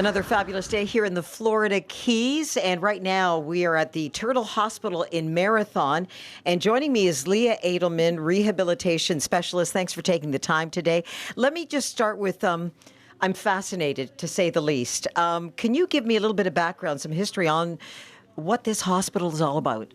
Another fabulous day here in the Florida Keys. And right now we are at the Turtle Hospital in Marathon. And joining me is Leah Adelmann, rehabilitation specialist. Thanks for taking the time today. Let me just start with, I'm fascinated, to say the least. Can you give me a little bit of background, some history on what this hospital is all about?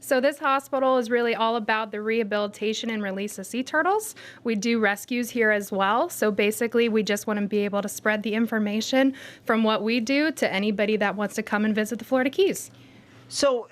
So this hospital is really all about the rehabilitation and release of sea turtles. We do rescues here as well. So basically, we just want to be able to spread the information from what we do to anybody that wants to come and visit the Florida Keys. So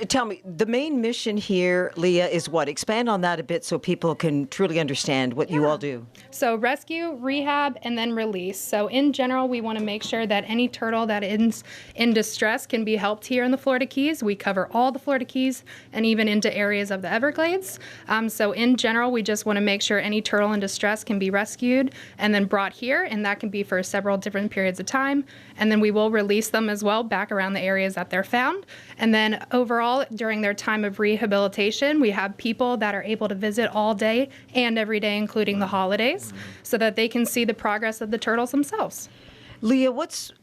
tell me, the main mission here, Leah, is what? Expand on that a bit so people can truly understand what you all do. So rescue, rehab, and then release. So in general, we want to make sure that any turtle that is in distress can be helped here in the Florida Keys. We cover all the Florida Keys and even into areas of the Everglades. So in general, we just want to make sure any turtle in distress can be rescued and then brought here, and that can be for several different periods of time. And then we will release them as well back around the areas that they're found. And then overall, during their time of rehabilitation, we have people that are able to visit all day and every day, including the holidays, so that they can see the progress of the turtles themselves. Leah, what's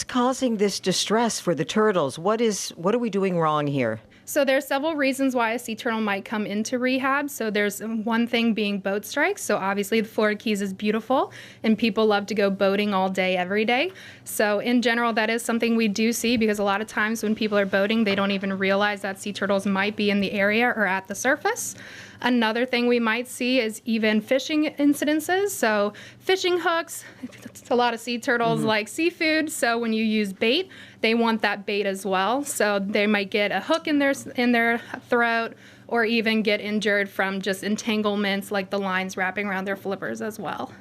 causing this distress for the turtles? What are we doing wrong here? So there's several reasons why a sea turtle might come into rehab. So there's one thing being boat strikes. So obviously the Florida Keys is beautiful and people love to go boating all day, every day. So in general, that is something we do see, because a lot of times when people are boating, they don't even realize that sea turtles might be in the area or at the surface. Another thing we might see is even fishing incidences. So fishing hooks, a lot of sea turtles like seafood. So when you use bait, they want that bait as well. So they might get a hook in their throat, or even get injured from just entanglements like the lines wrapping around their flippers as well.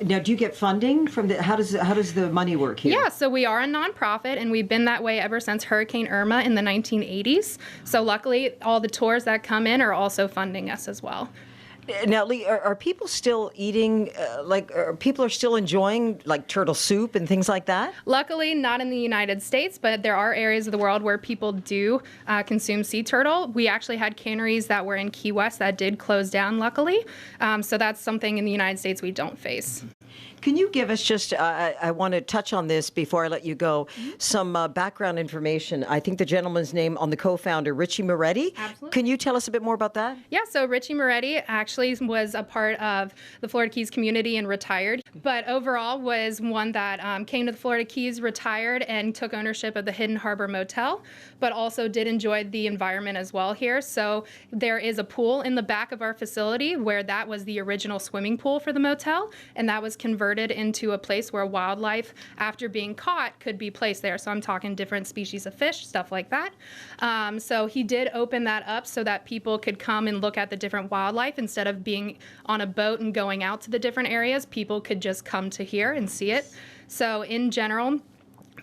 Now, do you get funding from the? How does the money work here? Yeah, so we are a nonprofit, and we've been that way ever since Hurricane Irma in the 1980s. So luckily, all the tours that come in are also funding us as well. Now, Lee, are people still eating, people are still enjoying, like, turtle soup and things like that? Luckily, not in the United States, but there are areas of the world where people do consume sea turtle. We actually had canneries that were in Key West that did close down, luckily. So that's something in the United States we don't face. Can you give us just, I want to touch on this before I let you go, some background information. I think the gentleman's name on the co-founder, Richie Moretti. Absolutely. Can you tell us a bit more about that? Yeah, so Richie Moretti actually was a part of the Florida Keys community and retired, but overall was one that came to the Florida Keys, retired, and took ownership of the Hidden Harbor Motel, but also did enjoy the environment as well here. So there is a pool in the back of our facility where that was the original swimming pool for the motel, and that was converted into a place where wildlife, after being caught, could be placed there. So I'm talking different species of fish, stuff like that. So he did open that up so that people could come and look at the different wildlife. Instead of being on a boat and going out to the different areas, people could just come to here and see it. So in general,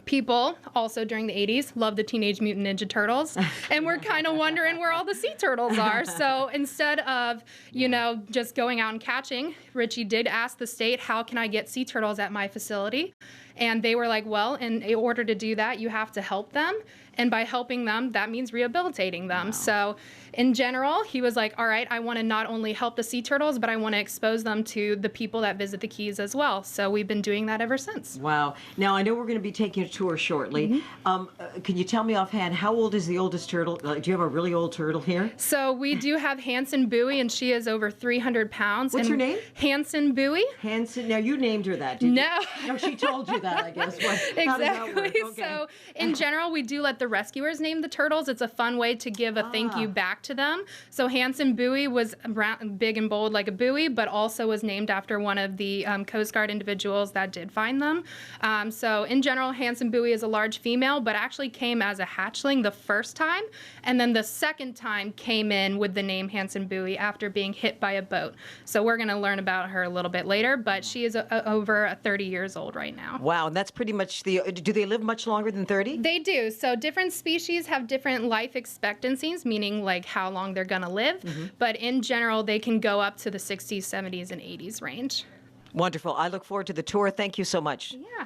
people also during the 80s loved the Teenage Mutant Ninja Turtles, and we're kind of wondering where all the sea turtles are. So instead of, just going out and catching, Richie did ask the state, how can I get sea turtles at my facility? And they were like, well, in order to do that, you have to help them. And by helping them, that means rehabilitating them. Wow. So in general, he was like, all right, I want to not only help the sea turtles, but I want to expose them to the people that visit the Keys as well. So we've been doing that ever since. Wow. Now, I know we're going to be taking a tour shortly. Can you tell me offhand, how old is the oldest turtle? Do you have a really old turtle here? So we do have Hanson Bowie, and she is over 300 pounds. What's her name? Hanson Bowie. Hanson. Now, you named her that, did you? No. No, she told you that, I guess. Exactly. Okay. So in general, we do let the rescuers name the turtles. It's a fun way to give a thank you back to them. So Hanson Bowie was big and bold like a buoy, but also was named after one of the Coast Guard individuals that did find them. So in general, Hanson Bowie is a large female, but actually came as a hatchling the first time, and then the second time came in with the name Hanson Bowie after being hit by a boat. So we're going to learn about her a little bit later, but she is over 30 years old right now. Wow, and that's pretty much do they live much longer than 30? They do. So different species have different life expectancies, meaning like how long they're going to live. But in general, they can go up to the 60s, 70s, and 80s range. Wonderful. I look forward to the tour. Thank you so much. Yeah.